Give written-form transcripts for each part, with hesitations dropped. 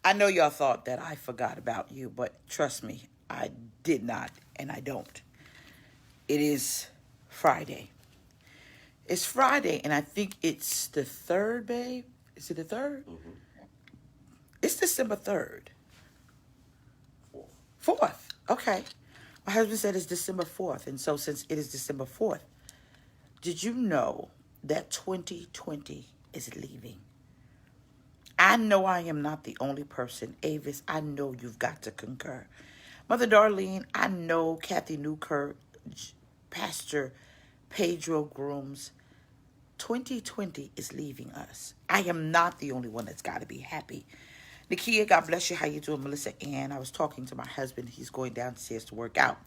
I know y'all thought that I forgot about you, but trust me, I did not, and I don't. It is Friday. It's Friday, and I think it's the 3rd, babe. Is it the 3rd? It's December 3rd. 4th. Okay. My husband said it's December 4th, and so since it is December 4th, did you know that 2020 is leaving? I know I am not the only person. Avis, I know you've got to concur. Mother Darlene, I know Kathy Newkirk, Pastor Pedro Grooms, 2020 is leaving us. I am not the only one that's got to be happy. Nakia, God bless you. How you doing? Melissa Ann, I was talking to my husband. He's going downstairs to work out.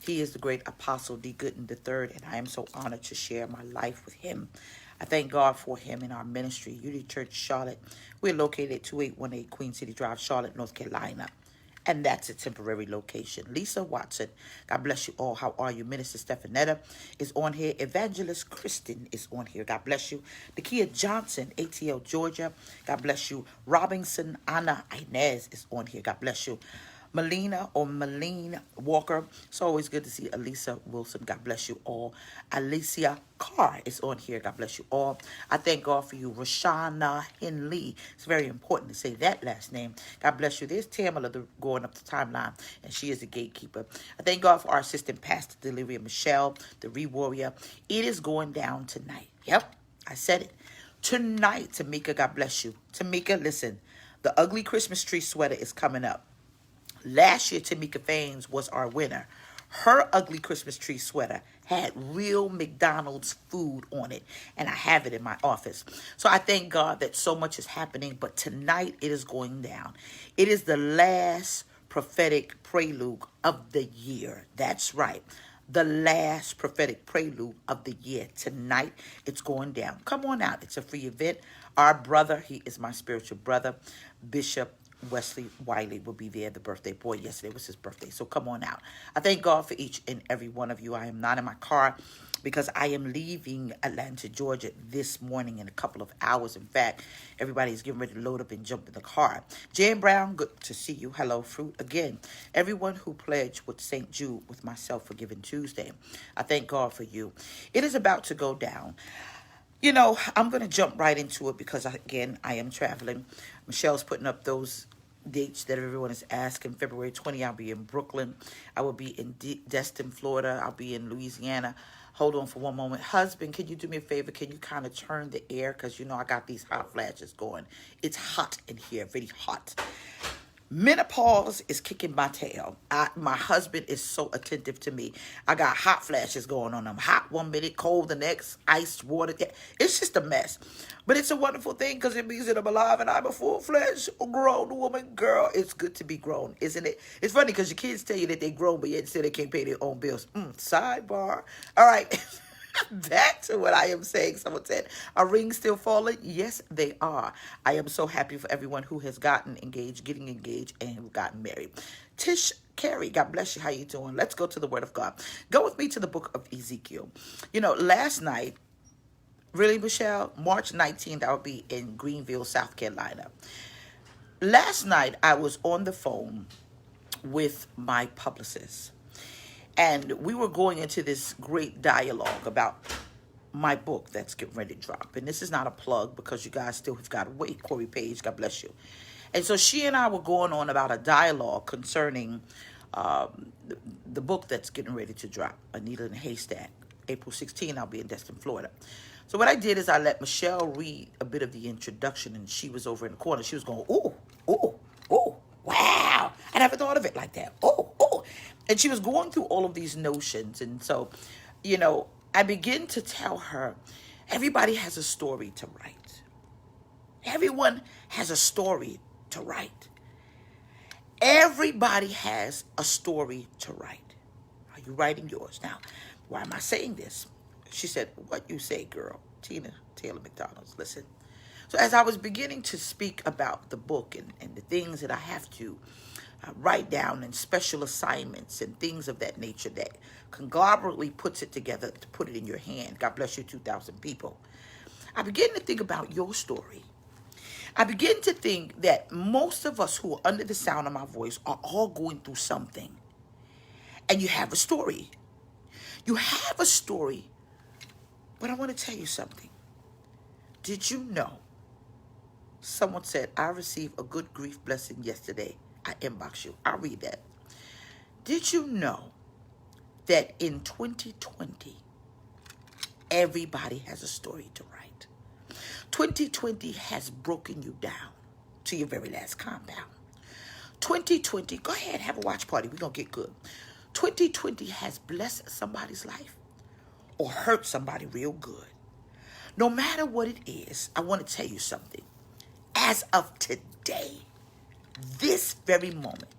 He is the great Apostle D. Gooden III, and I am so honored to share my life with him. I thank God for him in our ministry, Unity Church, Charlotte. We're located at 2818 Queen City Drive, Charlotte, North Carolina. And that's a temporary location. Lisa Watson, God bless you all. How are you? Minister Stephanetta is on here. Evangelist Kristen is on here. God bless you. Nakia Johnson, ATL, Georgia. God bless you. Robinson Anna Inez is on here. God bless you. Melina or Malene Walker. It's always good to see Elisa Wilson. God bless you all. Alicia Carr is on here. God bless you all. I thank God for you. Rashana Henley. It's very important to say that last name. God bless you. There's Tamala going up the timeline, and she is the gatekeeper. I thank God for our assistant pastor, Delivia Michelle, the Re-Warrior. It is going down tonight. Yep, I said it. Tonight, Tamika, God bless you. Tamika, listen, the ugly Christmas tree sweater is coming up. Last year, Tamika Faines was our winner. Her ugly Christmas tree sweater had real McDonald's food on it, and I have it in my office. So I thank God that so much is happening, but tonight it is going down. It is the last prophetic prelude of the year. That's right. The last prophetic prelude of the year. Tonight, it's going down. Come on out. It's a free event. Our brother, he is my spiritual brother, Bishop Wesley Wiley, will be there, the birthday boy. Yesterday was his birthday, so come on out. I thank God for each and every one of you. I am not in my car because I am leaving Atlanta, Georgia this morning in a couple of hours. In fact, everybody's getting ready to load up and jump in the car. Jan Brown, good to see you. Hello, Fruit. Again, everyone who pledged with St. Jude with myself for Giving Tuesday, I thank God for you. It is about to go down. You know, I'm going to jump right into it because, again, I am traveling. Michelle's putting up those dates that everyone is asking. February 20, I'll be in Brooklyn. I will be in Destin, Florida. I'll be in Louisiana. Hold on for one moment. Husband, can you do me a favor? Can you kind of turn the air? Because, you know, I got these hot flashes going. It's hot in here, very hot. Menopause is kicking my tail. My husband is so attentive to me. I got hot flashes going on. I'm hot one minute, cold the next, iced water. It's just a mess. But it's a wonderful thing because it means that I'm alive and I'm a full-fledged grown woman. Girl, it's good to be grown, isn't it? It's funny because your kids tell you that they're grown, but yet still they can't pay their own bills. Sidebar. All right. Back to what I am saying. Someone said, are rings still falling? Yes, they are. I am so happy for everyone who has gotten engaged, getting engaged, and who gotten married. Tish Carey, God bless you. How you doing? Let's go to the Word of God. Go with me to the book of Ezekiel. You know, last night, really, Michelle, March 19th, I'll be in Greenville, South Carolina. Last night, I was on the phone with my publicist. And we were going into this great dialogue about my book that's getting ready to drop. And this is not a plug because you guys still have got to wait. Corey Page, God bless you. And so she and I were going on about a dialogue concerning the book that's getting ready to drop, A Needle in a Haystack. April 16, I'll be in Destin, Florida. So what I did is I let Michelle read a bit of the introduction, and she was over in the corner. She was going, ooh, ooh, ooh, wow. I never thought of it like that. Ooh, ooh. And she was going through all of these notions. And so, you know, I begin to tell her, everybody has a story to write. Everyone has a story to write. Everybody has a story to write. Are you writing yours? Now, why am I saying this? She said, what you say, girl? Tina Taylor McDonald's. Listen. So as I was beginning to speak about the book and the things that I have to write down and special assignments and things of that nature that conglomerately puts it together to put it in your hand. God bless you, 2,000 people. I began to think about your story. I begin to think that most of us who are under the sound of my voice are all going through something. And you have a story. You have a story. But I want to tell you something. Did you know? Someone said, I received a good grief blessing yesterday. I inboxed you. I'll read that. Did you know that in 2020, everybody has a story to write? 2020 has broken you down to your very last compound. 2020, go ahead, have a watch party. We're going to get good. 2020 has blessed somebody's life or hurt somebody real good. No matter what it is, I want to tell you something. As of today, this very moment,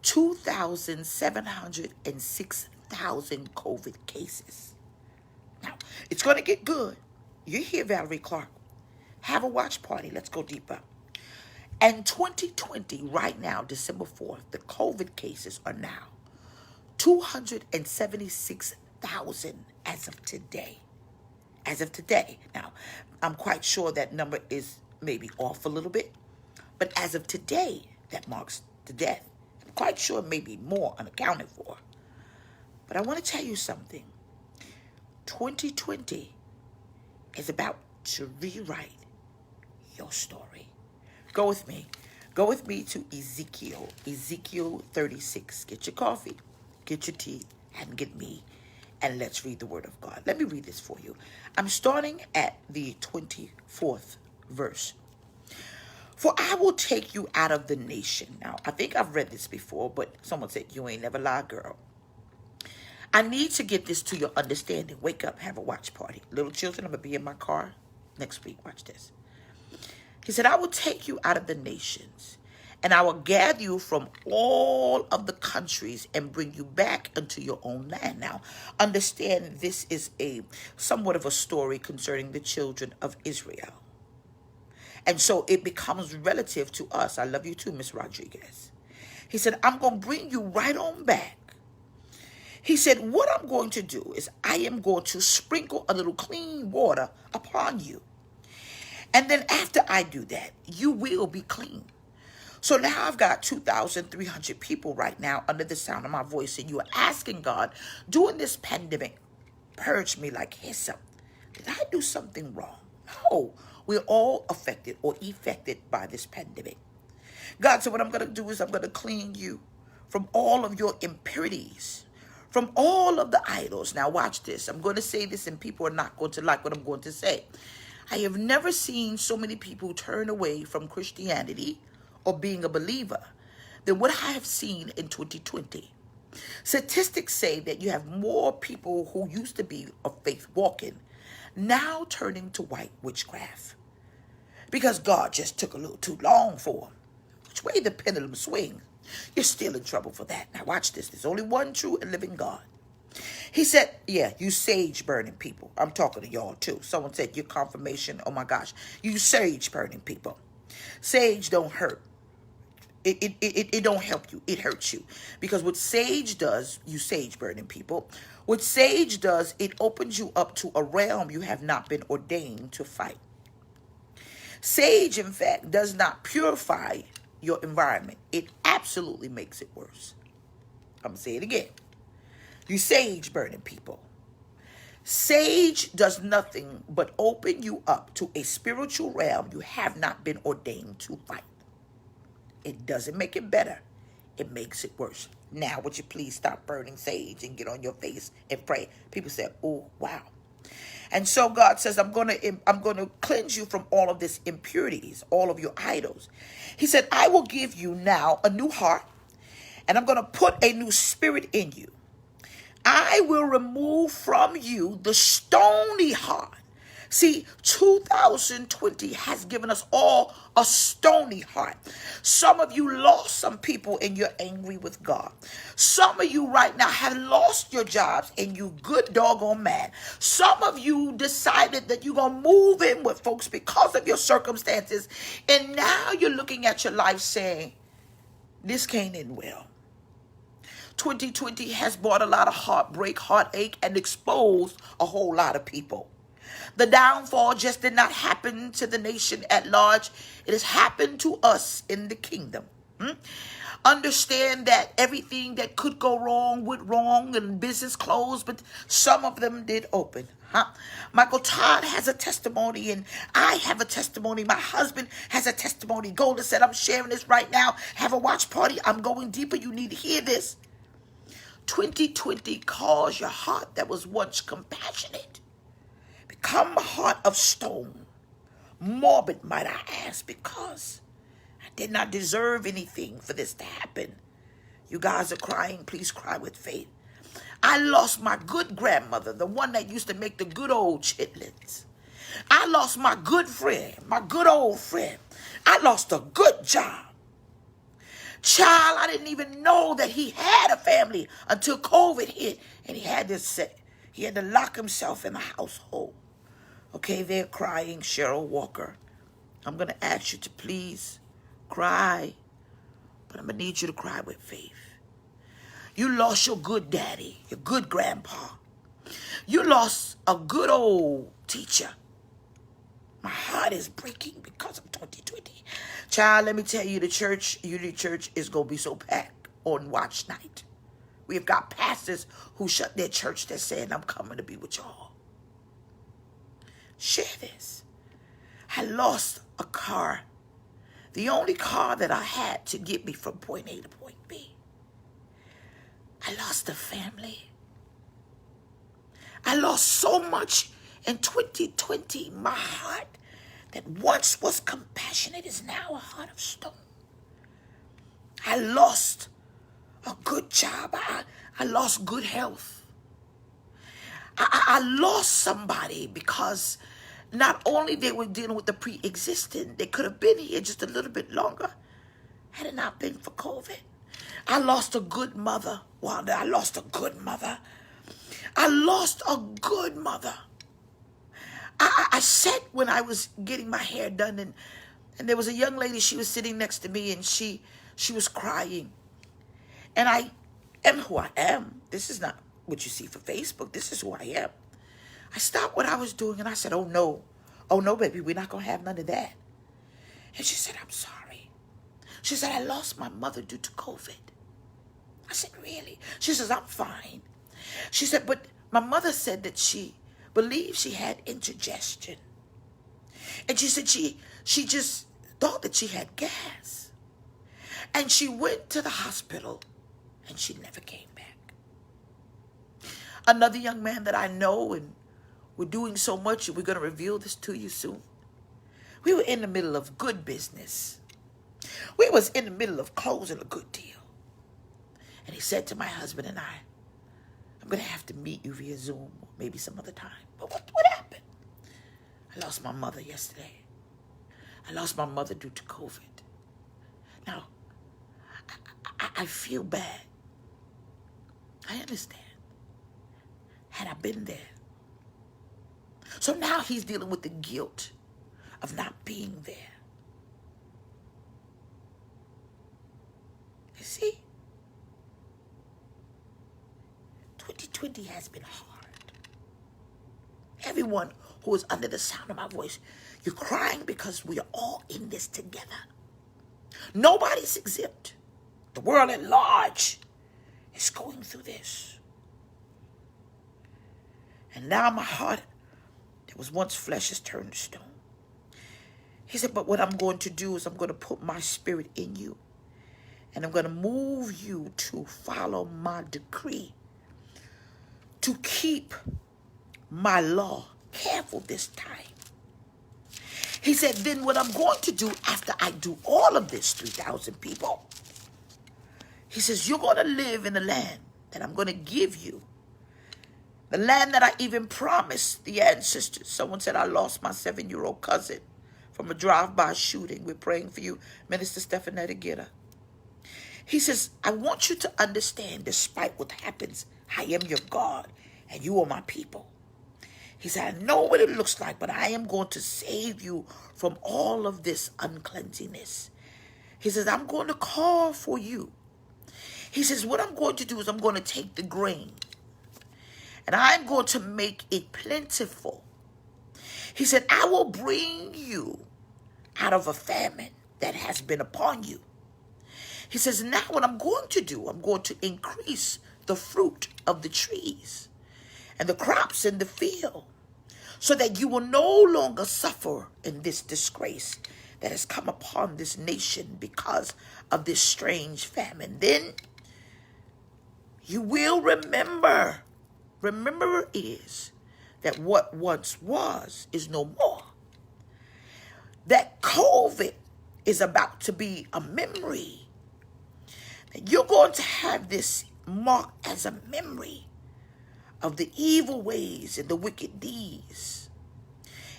2,706,000 COVID cases. Now, it's going to get good. You're here, Valerie Clark. Have a watch party. Let's go deeper. And 2020, right now, December 4th, the COVID cases are now 276,000 as of today. As of today. Now, I'm quite sure that number is maybe off a little bit. But as of today, that marks the death. I'm quite sure maybe more unaccounted for. But I want to tell you something. 2020 is about to rewrite your story. Go with me. Go with me to Ezekiel. Ezekiel 36. Get your coffee. Get your tea. And get me. And let's read the word of God. Let me read this for you. I'm starting at the 24th verse. For I will take you out of the nation. Now, I think I've read this before, but someone said, you ain't never lied, girl. I need to get this to your understanding. Wake up, have a watch party. Little children, I'm going to be in my car next week. Watch this. He said, I will take you out of the nations, and I will gather you from all of the countries and bring you back into your own land. Now, understand this is somewhat of a story concerning the children of Israel. And so it becomes relative to us. I love you too, Miss Rodriguez. He said, I'm going to bring you right on back. He said, what I'm going to do is I am going to sprinkle a little clean water upon you. And then after I do that, you will be clean. So now I've got 2,300 people right now under the sound of my voice. And you are asking God, during this pandemic, purge me like hyssop. Did I do something wrong? No. We're all affected or affected by this pandemic. God said, what I'm going to do is I'm going to clean you from all of your impurities, from all of the idols. Now watch this. I'm going to say this and people are not going to like what I'm going to say. I have never seen so many people turn away from Christianity or being a believer than what I have seen in 2020. Statistics say that you have more people who used to be of faith walking now turning to white witchcraft because God just took a little too long for them. Which way the pendulum swings, you're still in trouble for that. Now watch this. There's only one true and living God. He said, yeah, you sage burning people. I'm talking to y'all too. Someone said your confirmation. Oh my gosh. You sage burning people. Sage don't hurt. It don't help you. It hurts you. Because what sage does, you sage burning people. What sage does, it opens you up to a realm you have not been ordained to fight. Sage, in fact, does not purify your environment. It absolutely makes it worse. I'm going to say it again. You sage burning people. Sage does nothing but open you up to a spiritual realm you have not been ordained to fight. It doesn't make it better. It makes it worse. Now, would you please stop burning sage and get on your face and pray? People say, oh, wow. And so God says, I'm going to cleanse you from all of this impurities, all of your idols. He said, I will give you now a new heart, and I'm going to put a new spirit in you. I will remove from you the stony heart. See, 2020 has given us all a stony heart. Some of you lost some people and you're angry with God. Some of you right now have lost your jobs and you good doggone mad. Some of you decided that you're going to move in with folks because of your circumstances. And now you're looking at your life saying, this can't end well. 2020 has brought a lot of heartbreak, heartache, and exposed a whole lot of people. The downfall just did not happen to the nation at large. It has happened to us in the kingdom. Understand that everything that could go wrong went wrong and business closed, but some of them did open. Michael Todd has a testimony and I have a testimony. My husband has a testimony. Golden said, I'm sharing this right now. Have a watch party. I'm going deeper. You need to hear this. 2020 caused your heart that was once compassionate become a heart of stone. Morbid, might I ask, because I did not deserve anything for this to happen. You guys are crying. Please cry with faith. I lost my good grandmother, the one that used to make the good old chitlins. I lost my good friend, my good old friend. I lost a good job. Child, I didn't even know that he had a family until COVID hit, and he had to lock himself in the household. Okay, they're crying, Cheryl Walker. I'm going to ask you to please cry, but I'm going to need you to cry with faith. You lost your good daddy, your good grandpa. You lost a good old teacher. My heart is breaking because of 2020. Child, let me tell you, the church, Unity Church, is going to be so packed on watch night. We've got pastors who shut their church that saying, I'm coming to be with y'all. Share this. I lost a car. The only car that I had to get me from point A to point B. I lost a family. I lost so much in 2020. My heart that once was compassionate is now a heart of stone. I lost a good job. I lost good health. I lost somebody because not only they were dealing with the pre-existing, they could have been here just a little bit longer had it not been for COVID. I lost a good mother. Wanda, I lost a good mother. I lost a good mother. I sat when I was getting my hair done, and there was a young lady, she was sitting next to me, and she was crying. And I am who I am. This is not what you see for Facebook. This is who I am. I stopped what I was doing, and I said, oh, no, baby, we're not going to have none of that. And she said, I'm sorry. She said, I lost my mother due to COVID. I said, really? She says, I'm fine. She said, but my mother said that she believed she had indigestion. And she said she just thought that she had gas. And she went to the hospital, and she never came back. Another young man that I know, and we're doing so much, and we're going to reveal this to you soon. We were in the middle of good business. We was in the middle of closing a good deal. And he said to my husband and I'm going to have to meet you via Zoom or maybe some other time. But what happened? I lost my mother yesterday. I lost my mother due to COVID. Now, I feel bad. I understand. Had I been there. So now he's dealing with the guilt of not being there. You see? 2020 has been hard. Everyone who is under the sound of my voice, you're crying because we are all in this together. Nobody's exempt. The world at large is going through this. And now my heart, that was once flesh, has turned to stone. He said, but what I'm going to do is I'm going to put my spirit in you. And I'm going to move you to follow my decree. To keep my law. Careful this time. He said, then what I'm going to do after I do all of this, 3,000 people, he says, you're going to live in the land that I'm going to give you. The land that I even promised the ancestors. Someone said, I lost my 7-year-old cousin from a drive-by shooting. We're praying for you, Minister Stephanetta Gitter. He says, I want you to understand, despite what happens, I am your God, and you are my people. He said, I know what it looks like, but I am going to save you from all of this uncleanliness. He says, I'm going to call for you. He says, what I'm going to do is I'm going to take the grain, and I'm going to make it plentiful. He said, I will bring you out of a famine that has been upon you. He says, now what I'm going to do, I'm going to increase the fruit of the trees and the crops in the field, so that you will no longer suffer in this disgrace that has come upon this nation because of this strange famine. Then you will remember is that what once was is no more. That COVID is about to be a memory. That you're going to have this marked as a memory of the evil ways and the wicked deeds.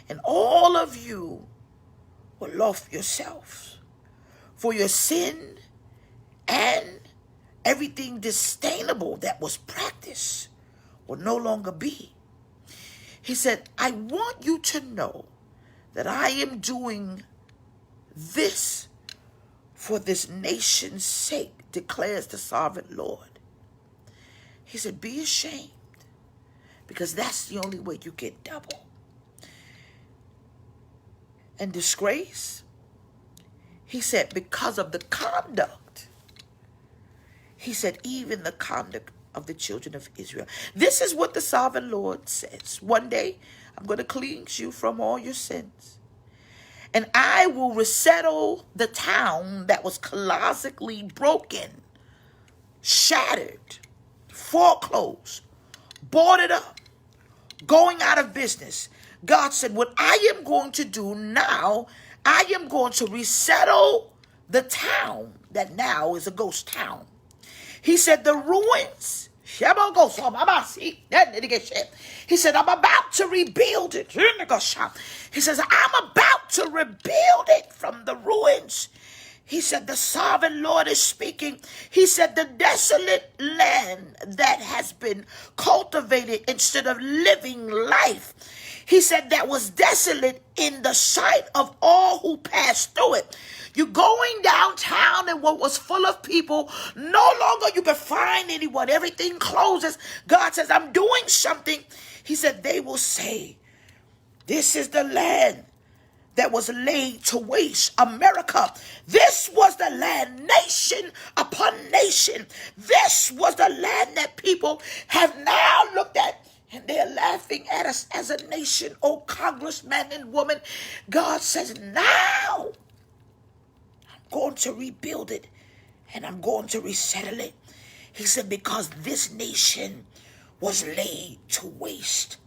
And all of you will love yourselves for your sin and everything disdainable that was practiced will no longer be. He said, I want you to know that I am doing this for this nation's sake, declares the sovereign Lord. He said, be ashamed, because that's the only way you get double. And disgrace, he said, because of the conduct. He said, even the conduct of the children of Israel. This is what the sovereign Lord says. One day, I'm going to cleanse you from all your sins. And I will resettle the town that was colossally broken, shattered, foreclosed, boarded up, going out of business. God said, what I am going to do now, I am going to resettle the town that now is a ghost town. He said, the ruins, he said, I'm about to rebuild it. He says, I'm about to rebuild it from the ruins. He said, the sovereign Lord is speaking. He said, the desolate land that has been cultivated instead of living life. He said, that was desolate in the sight of all who passed through it. You're going downtown and what was full of people, no longer you can find anyone. Everything closes. God says, I'm doing something. He said, they will say, this is the land that was laid to waste. America, this was the land, nation upon nation. This was the land that people have now looked at, and they're laughing at us as a nation. Oh, congressman and woman, God says, now I'm going to rebuild it and I'm going to resettle it. He said, because this nation was laid to waste.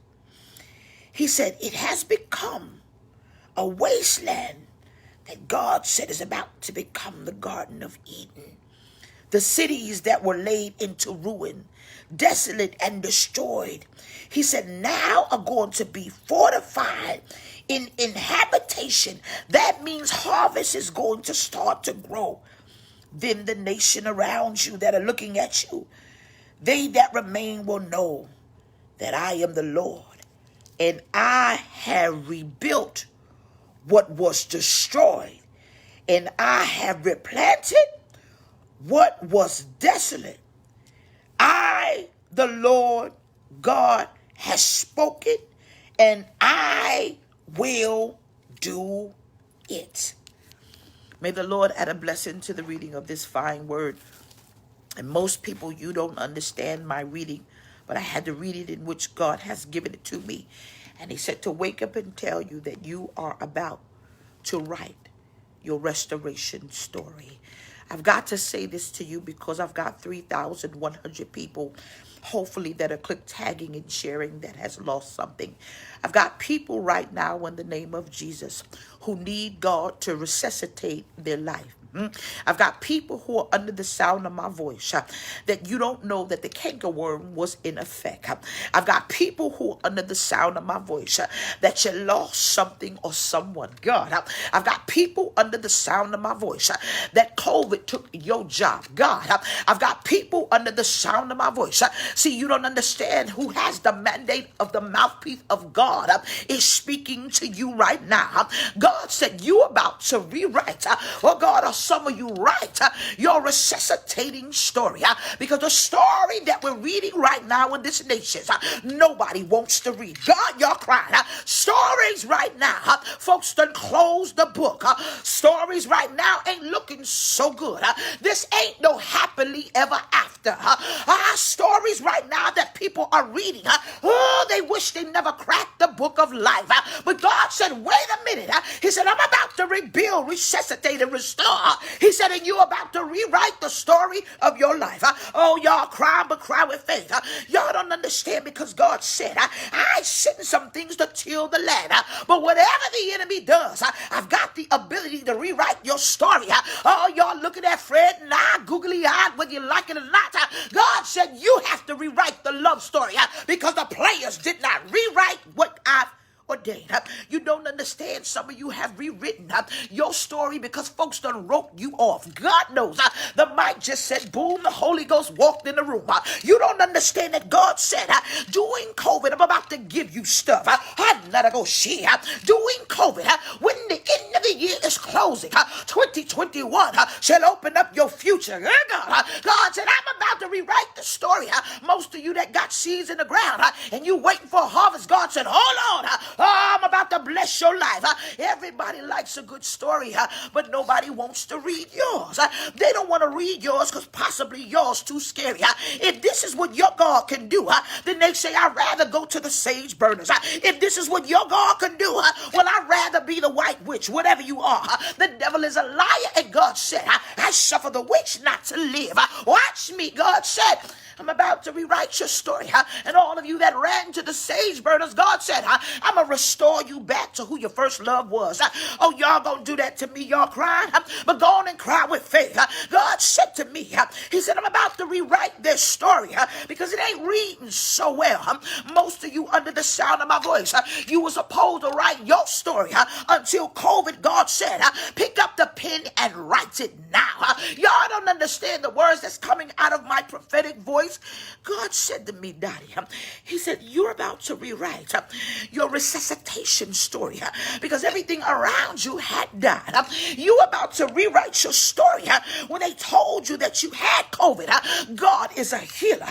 He said, it has become a wasteland that God said is about to become the Garden of Eden. The cities that were laid into ruin, desolate and destroyed, he said, now are going to be fortified in habitation. That means harvest is going to start to grow. Then the nation around you that are looking at you, they that remain will know that I am the Lord, and I have rebuilt what was destroyed, and I have replanted what was desolate. I, the Lord God, has spoken, and I will do it. May the Lord add a blessing to the reading of this fine word. And most people, you don't understand my reading, but I had to read it in which God has given it to me. And he said to wake up and tell you that you are about to write your restoration story. I've got to say this to you because I've got 3,100 people, hopefully, that are click tagging and sharing that has lost something. I've got people right now in the name of Jesus who need God to resuscitate their life. I've got people who are under the sound of my voice that you don't know that the cankerworm was in effect. I've got people who are under the sound of my voice that you lost something or someone. God, I've got people under the sound of my voice that COVID took your job. God, I've got people under the sound of my voice. See, you don't understand who has the mandate of the mouthpiece of God is speaking to you right now. God said you about to rewrite, oh God, a some of you write your resuscitating story, because the story that we're reading right now in this nation, nobody wants to read. God, you're crying. Stories right now, folks done closed the book. Stories right now ain't looking so good. This ain't no happily ever after. Stories right now that people are reading, they wish they never cracked the book of life. But God said, wait a minute. He said, I'm about to rebuild, resuscitate, and restore. He said, and you're about to rewrite the story of your life. Oh, y'all cry, but cry with faith. Y'all don't understand, because God said, I sent some things to till the land. But whatever the enemy does, I've got the ability to rewrite your story. Oh, y'all looking at Fred and I, googly-eyed, whether you like it or not. God said, you have to rewrite the love story, because the players did not rewrite what I've ordained. You don't understand. Some of you have rewritten your story because folks done wrote you off. God knows. The mic just said, boom, the Holy Ghost walked in the room. You don't understand that God said, during COVID, I'm about to give you stuff. During COVID, when the end of the year is closing, 2021 shall open up your future. God said, I'm about to rewrite the story. Most of you that got seeds in the ground and you waiting for a harvest, God said, hold on. I'm about to bless your life. Everybody likes a good story, but nobody wants to read yours. They don't want to read yours because possibly yours too scary. If this is what your God can do, then they say, I'd rather go to the sage burners. If this is what your God can do, well, I'd rather be the white witch, whatever you are. The devil is a liar, and God said, I suffer the witch not to live. Watch me, God said. I'm about to rewrite your story. And all of you that ran to the sage burners, God said, I'm going to restore you back to who your first love was. Oh, y'all going to do that to me. Y'all crying. But go on and cry with faith. God said to me, he said, I'm about to rewrite this story because it ain't reading so well. Most of you under the sound of my voice, you were supposed to write your story until COVID. God said, pick up the pen and write it now. Y'all don't understand the words that's coming out of my prophetic voice. God said to me, Daddy, he said, you're about to rewrite your resuscitation story because everything around you had died. You're about to rewrite your story when they told you that you had COVID. God is a healer.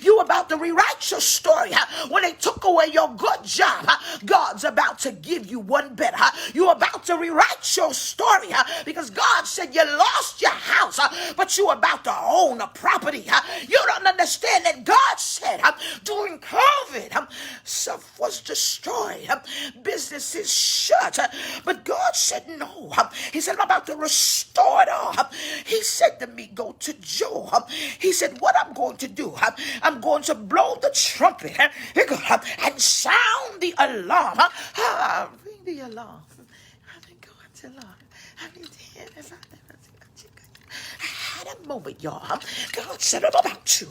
You're about to rewrite your story when they took away your good job. God's about to give you one better. You're about to rewrite your story because God said you lost your house, but you're about to own a property. You don't understand that God said during COVID, stuff was destroyed, businesses shut, but God said no. He said, I'm about to restore it all. He said to me, go to Joel. He said, what I'm going to do, I'm going to blow the trumpet and sound the alarm. Ring the alarm. I've been going too long. I had a moment, y'all. God said, I'm about to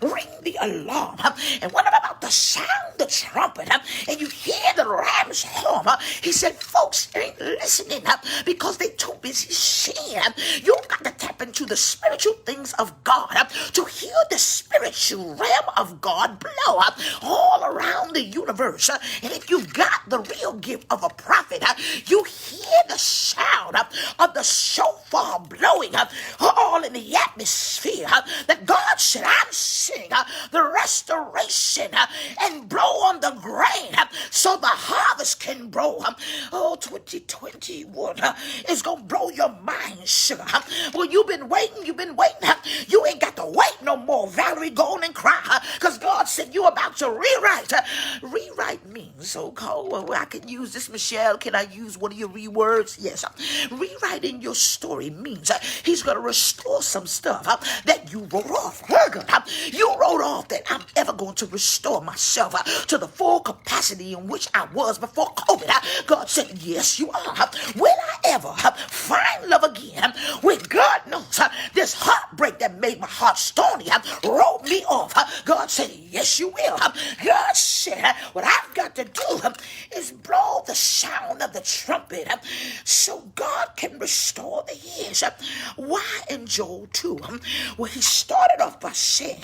ring the alarm. And when I'm about to sound the trumpet, and you hear the ram's horn, he said, folks ain't listening because they too busy seeing. You got to tap into the spiritual things of God to hear the spiritual realm of God blow all around the universe. And if you've got the real gift of a prophet, you hear the sound of the shofar blowing all in the atmosphere that God said, I'm seeing the restoration and blow on the grain so the harvest can grow. 2021 is going to blow your mind, sugar. Well, you've been waiting. You ain't got to wait no more. Valerie, go on and cry because God said you're about to rewrite. Rewrite means, well, I can use this, Michelle. Can I use one of your rewords? Yes. Rewriting your story means he's going to restore some stuff that you wrote off. You wrote off that I'm ever going to restore myself to the full capacity in which I was before COVID. God said, yes, you are. Will I ever find love again when God knows this heartbreak that made my heart stony wrote me off? God said, yes, you will. God said, what I've got to do is blow the sound of the trumpet so God can restore the years. Why in Joel 2, where he started off by saying,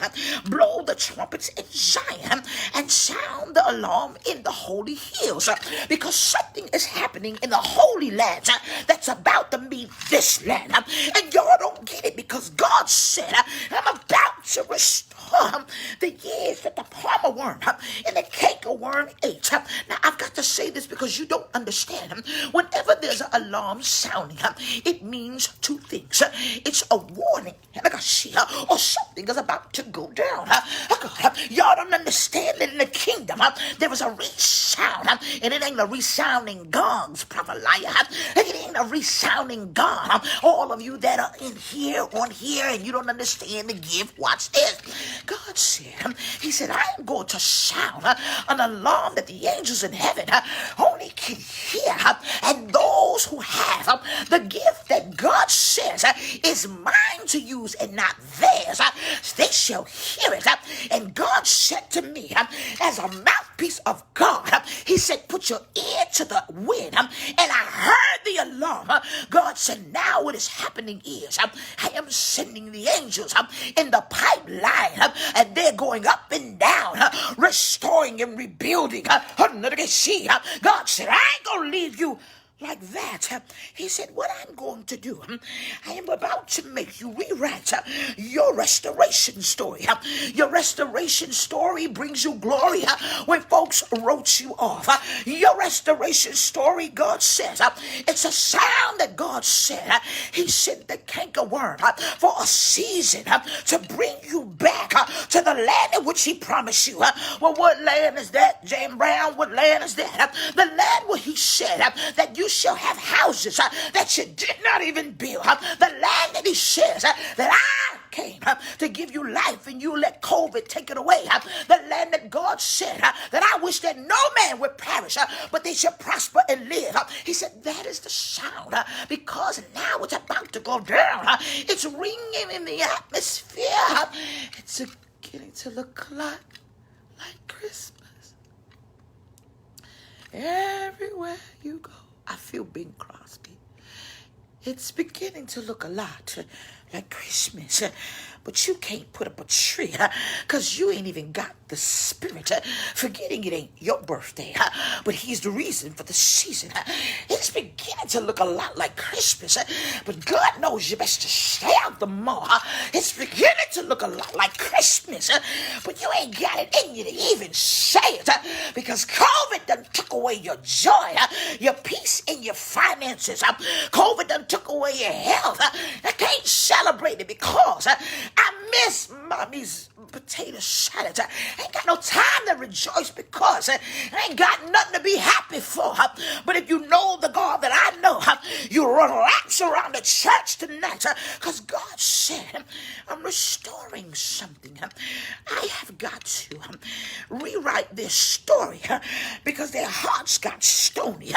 blow the trumpets in Zion and sound the alarm in the holy hills, because something is happening in the holy lands that's about to meet this land. And y'all don't get it, because God said, I'm about to restore the years that the palmer worm and the canker worm ate. Now, I've got to say this because you don't understand. Whenever there's an alarm sounding, it means two things. It's a warning, or something is about to go down. Y'all don't understand that in the kingdom, there is a resound, and it ain't a resounding gongs, Jameliah. It ain't a resounding gong. All of you that are in here, on here, and you don't understand the gift, watch this. God said, he said, I'm going to sound an alarm that the angels in heaven only can hear. And those who have the gift that God says is mine to use and not theirs, they shall hear it. And God said to me, as a mouthpiece of God, he said, put your ear to the wind. And I heard the alarm. God said, now what is happening is I am sending the angels in the pipeline, and they're going up and down, restoring and rebuilding. God said, I ain't going to leave you like that. He said, what I'm going to do, I am about to make you rewrite your restoration story. Your restoration story brings you glory when folks wrote you off. Your restoration story, God says, it's a sound that God said he sent the cankerworm for a season to bring you back to the land in which he promised you. Well, what land is that, James Brown? What land is that? The land where he said that you shall have houses that you did not even build. The land that he says that I came to give you life and you let COVID take it away. The land that God said that I wish that no man would perish, but they should prosper and live. He said that is the sound, because now it's about to go down. It's ringing in the atmosphere. It's getting to look a lot like Christmas. Everywhere you go, I feel Bing Crosby. It's beginning to look a lot like Christmas, but you can't put up a tree because you ain't even got the spirit, forgetting it ain't your birthday, but he's the reason for the season. It's beginning to look a lot like Christmas, but God knows you best to stay out the mall. It's beginning to look a lot like Christmas, but you ain't got it in you to even say it, because COVID done took away your joy, your peace, and your finances. COVID done took away your health. I can't celebrate it because I miss mommy's potato salad. I ain't got no time to rejoice because I ain't got nothing to be happy for. But if you know the God that I know, you run laps around the church tonight, because God said, I'm restoring something. I have got to rewrite this story because their hearts got stony.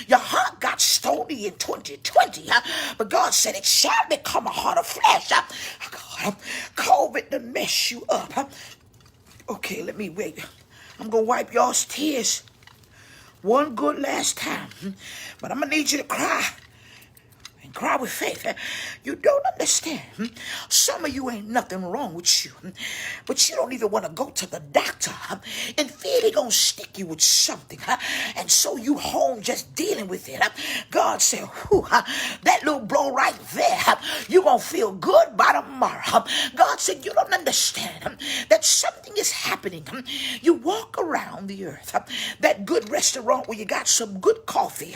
Your heart got stony in 2020, but God said it shall become a heart of flesh. God, COVID to mess you up. Okay, let me wait. I'm going to wipe y'all's tears one good last time. But I'm going to need you to cry. And cry with faith. You don't understand. Some of you ain't nothing wrong with you. But you don't even want to go to the doctor. In fear they going to stick you with something. And so you home just dealing with it. God said, that little blow right there, you going to feel good by tomorrow. God said, you don't understand that something is happening. You walk around the earth. That good restaurant where you got some good coffee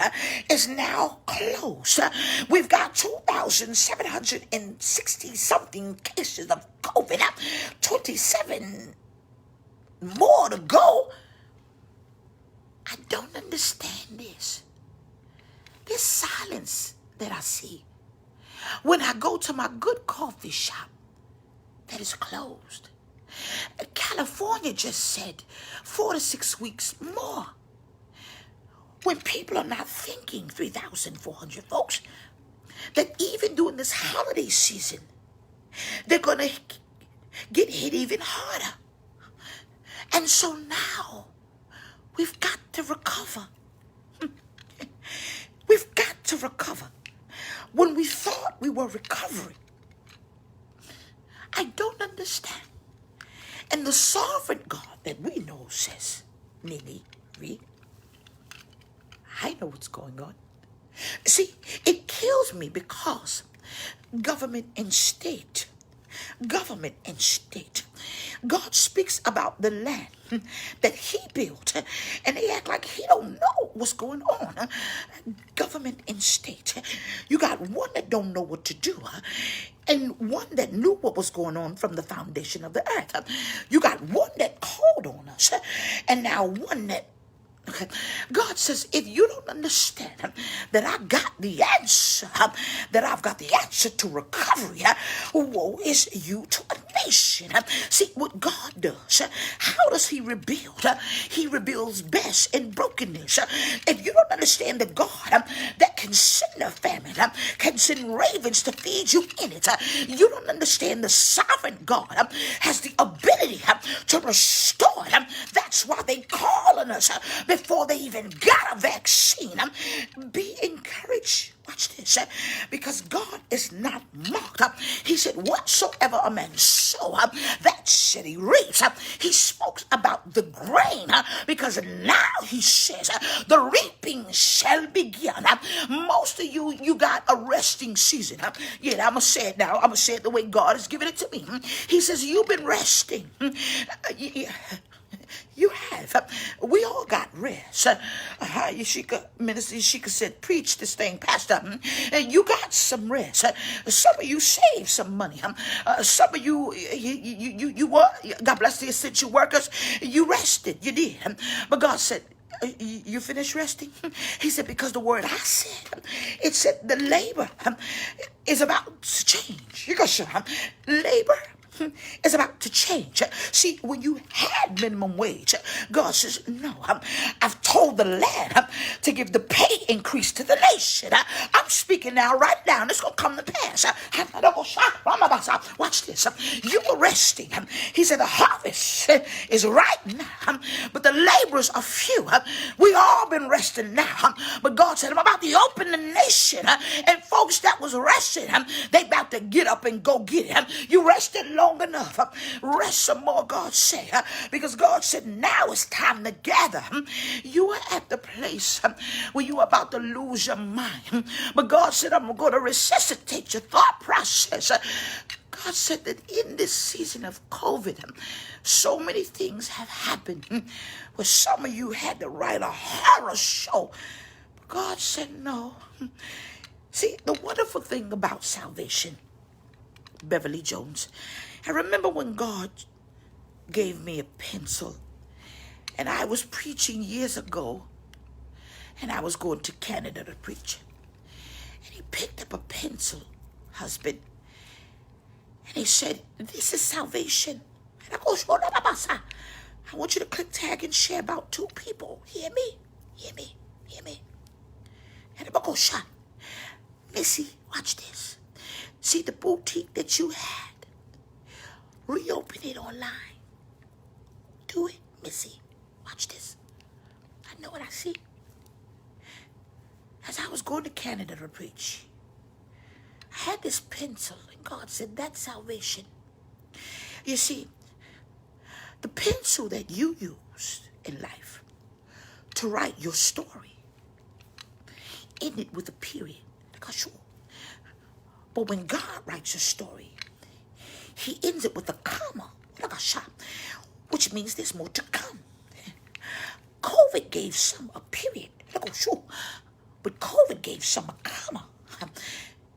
is now closed. We've got 2,760 something cases of COVID, 27 more to go. I don't understand this. This silence that I see when I go to my good coffee shop that is closed. California just said 4 to 6 weeks more. When people are not thinking 3,400 folks, that even during this holiday season, they're going to get hit even harder. And so now, we've got to recover. We've got to recover. When we thought we were recovering, I don't understand. And the sovereign God that we know says, Nini, read. I know what's going on. See, it kills me because government and state, God speaks about the land that he built, and they act like he don't know what's going on. Government and state. You got one that don't know what to do, and one that knew what was going on from the foundation of the earth. You got one that called on us, and now one that God says, if you don't understand that I got the answer, that I've got the answer to recovery, woe is you to a nation. See, what God does, how does he rebuild? He rebuilds best in brokenness. If you don't understand that God that can send a famine, can send ravens to feed you in it, you don't understand the sovereign God has the ability to restore it. That's why they call on us before they even got a vaccine. Be encouraged. Watch this. Because God is not mocked. He said, whatsoever a man sow, that shall he reaps. He spoke about the grain because now he says, the reaping shall begin. Most of you got a resting season. Yeah, I'm going to say it now. I'm going to say it the way God has given it to me. He says, you've been resting. You have. We all got rest. Minister Yashika said, preach this thing, Pastor. And you got some rest. Some of you saved some money. Some of you were, God bless the essential workers, you rested. You did. But God said, you finished resting? He said, because the word I said, it said the labor is about to change. You got labor is about to change. See, when you had minimum wage, God says, no, I've told the land to give the pay increase to the nation. I'm speaking now, right now, and it's going to come to pass. Watch this. You were resting. He said, the harvest is right now, but the laborers are few. We all been resting now, but God said, I'm about to open the nation, and folks that was resting, they about to get up and go get it. You rested long enough. Rest some more, God said, because God said now it's time to gather. You are at the place where you are about to lose your mind, but God said, I'm going to resuscitate your thought process. God said that in this season of COVID, so many things have happened where some of you had to write a horror show. But God said no. See, the wonderful thing about salvation, Beverly Jones, I remember when God gave me a pencil, and I was preaching years ago, and I was going to Canada to preach. And he picked up a pencil, husband, and he said, this is salvation. And I go, I want you to click tag and share about 2 people. Hear me? Hear me? Hear me? And I go, shot. Missy, watch this. See the boutique that you had? Reopen it online. Do it, Missy. Watch this. I know what I see. As I was going to Canada to preach, I had this pencil, and God said, that's salvation. You see, the pencil that you used in life to write your story ended with a period. But when God writes a story, he ends it with a comma, which means there's more to come. COVID gave some a period, but COVID gave some a comma,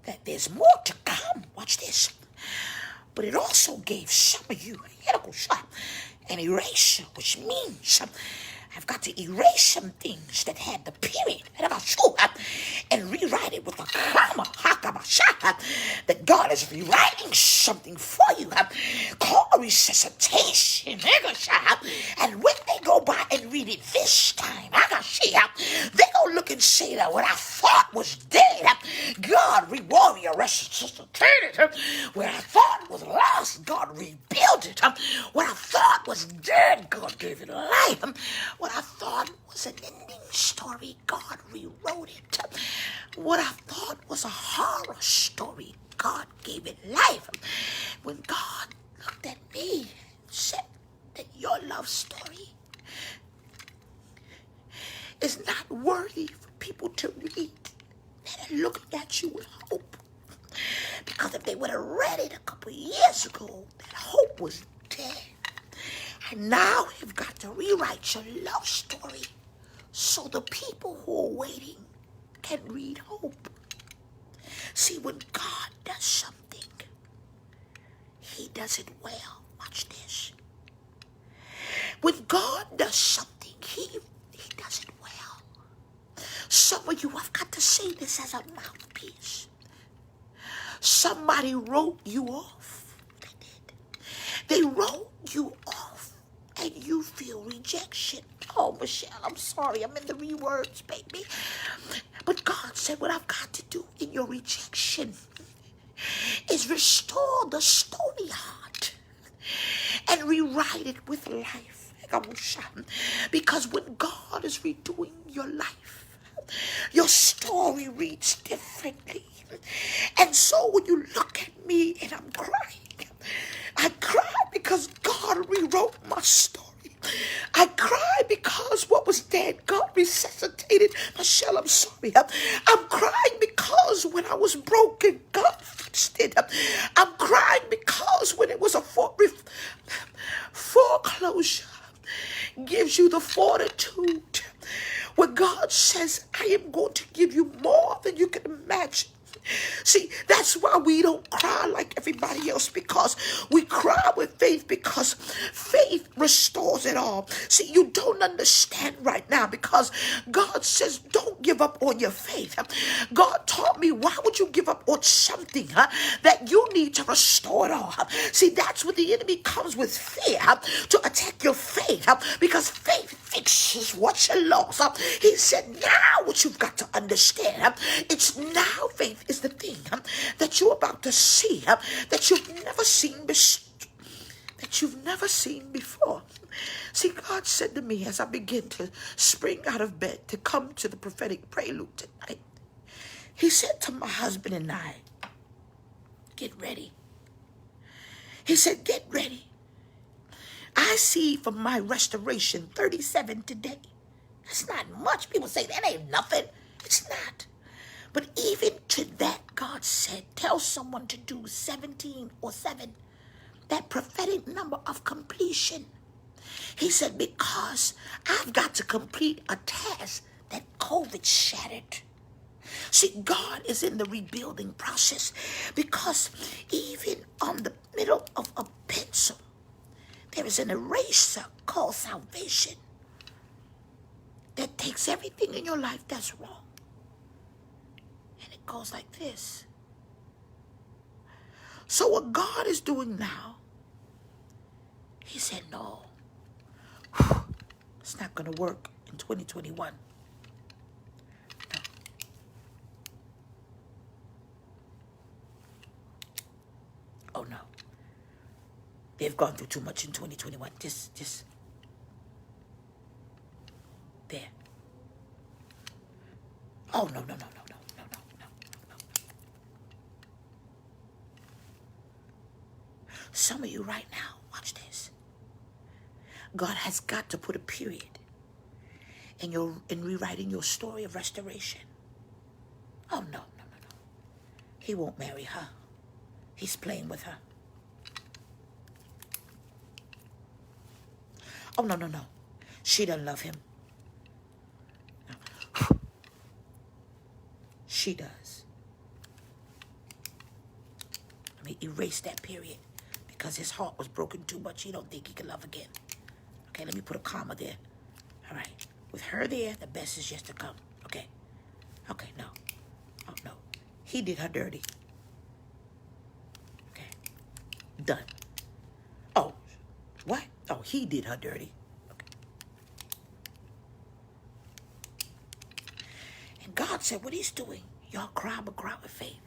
that there's more to come. Watch this. But it also gave some of you an erasure, which means I've got to erase some things that had the period and rewrite it with a comma. That God is rewriting something for you. Call resuscitation. And when they go by and read it this time, they're don't look and say that what I thought was dead, God resuscitated. What I thought was lost, God rebuilt it. What I thought was dead, God gave it life. What I thought was an ending story, God rewrote it. What I thought was a horror story, God gave it life. When God looked at me and said that your love story is not worthy for people to read, that are looking at you with hope. Because if they would have read it a couple years ago, that hope was dead. And now you've got to rewrite your love story so the people who are waiting can read hope. See, when God does something, he does it well. Watch this. When God does something, he does it well. Some of you, I've got to say this as a mouthpiece. Somebody wrote you off. They did. They wrote you off, and you feel rejection. Oh, Michelle, I'm sorry. I'm in the rewords, baby. But God said what I've got to do in your rejection is restore the stony heart and rewrite it with life. Because when God is redoing your life, your story reads differently. And so when you look at me and I'm crying, I cry because God rewrote my story. I cry because what was dead, God resuscitated. Michelle, I'm sorry. I'm crying because when I was broken, God fixed it. I'm crying because when it was a foreclosure, gives you the fortitude. When God says, I am going to give you more than you can imagine. See, that's why we don't cry like everybody else, because we cry with faith, because faith restores it all. See, you don't understand right now, because God says don't give up on your faith. God taught me, why would you give up on something that you need to restore it all? See, that's what the enemy comes with, fear, to attack your faith, because faith fixes what you lost. He said, now what you've got to understand, it's now faith is the thing that you're about to see, that you've never seen before. See, God said to me as I begin to spring out of bed to come to the prophetic prelude tonight, he said to my husband and I, get ready. He said, get ready. I see from my restoration 37 today. That's not much. People say that ain't nothing. It's not. But even to that, God said, tell someone to do 17 or 7. That prophetic number of completion. He said, because I've got to complete a task that COVID shattered. See, God is in the rebuilding process, because even on the middle of a pencil, there is an eraser called salvation that takes everything in your life that's wrong. And it goes like this. So what God is doing now, he said, no, it's not going to work in 2021. No. Oh, no. They've gone through too much in 2021. Just there. Oh, no. Some of you right now, watch this. God has got to put a period in rewriting your story of restoration. Oh, no. He won't marry her. He's playing with her. Oh, no. She doesn't love him. No. She does. Let me erase that period, because his heart was broken too much. He don't think he can love again. Okay, let me put a comma there. All right. With her there, the best is yet to come. Okay, no. Oh, no. He did her dirty. Okay. Done. Oh, what? Oh, he did her dirty. Okay. God said what he's doing. Y'all cry, but cry with faith.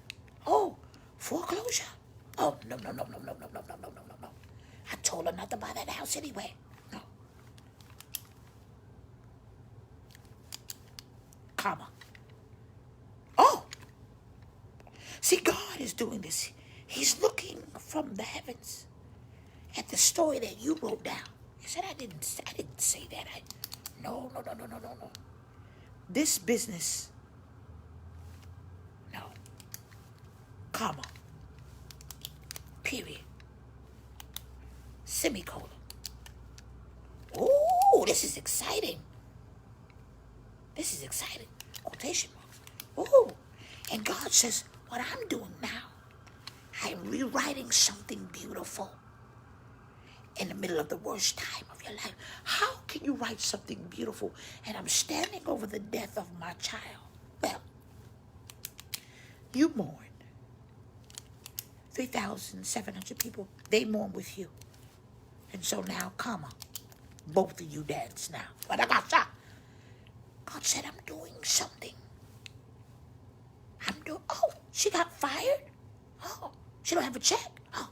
Oh, foreclosure. Oh, no, no, no, no, no, no, no, no, no, no, no, no. I told her not to buy that house anyway. No. Comma. Oh. See, God is doing this. He's looking from the heavens at the story that you wrote down. He said, I didn't say that. No, no, no, no, no, no, no. This business, no. Comma. Period. Semicolon. Oh, this is exciting. This is exciting. Quotation marks. Oh, and God says, what I'm doing now, I'm rewriting something beautiful in the middle of the worst time of your life. How can you write something beautiful? And I'm standing over the death of my child. Well, you mourn. 3,700 people, they mourn with you. And so now, comma, both of you dance now. But I got shot. God said, I'm doing something. Oh, she got fired? Oh, she don't have a check? Oh,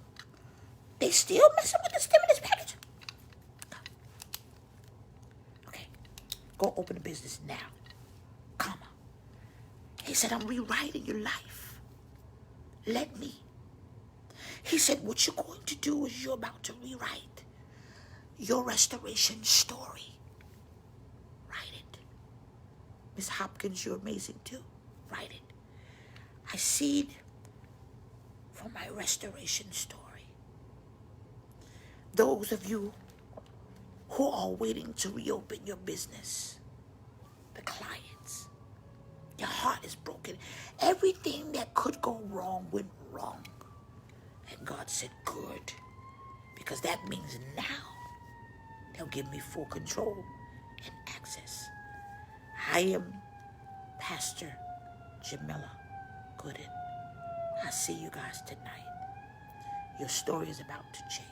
they still messing with the stimulus package? Okay, go open a business now, comma. He said, I'm rewriting your life. Let me. He said, what you're going to do is you're about to rewrite your restoration story. Write it. Miss Hopkins, you're amazing too. Write it. I see it for my restoration story. Those of you who are waiting to reopen your business, the clients, your heart is broken. Everything that could go wrong went wrong. And God said, good, because that means now they'll give me full control and access. I am Pastor Jameliah Gooden. I see you guys tonight. Your story is about to change.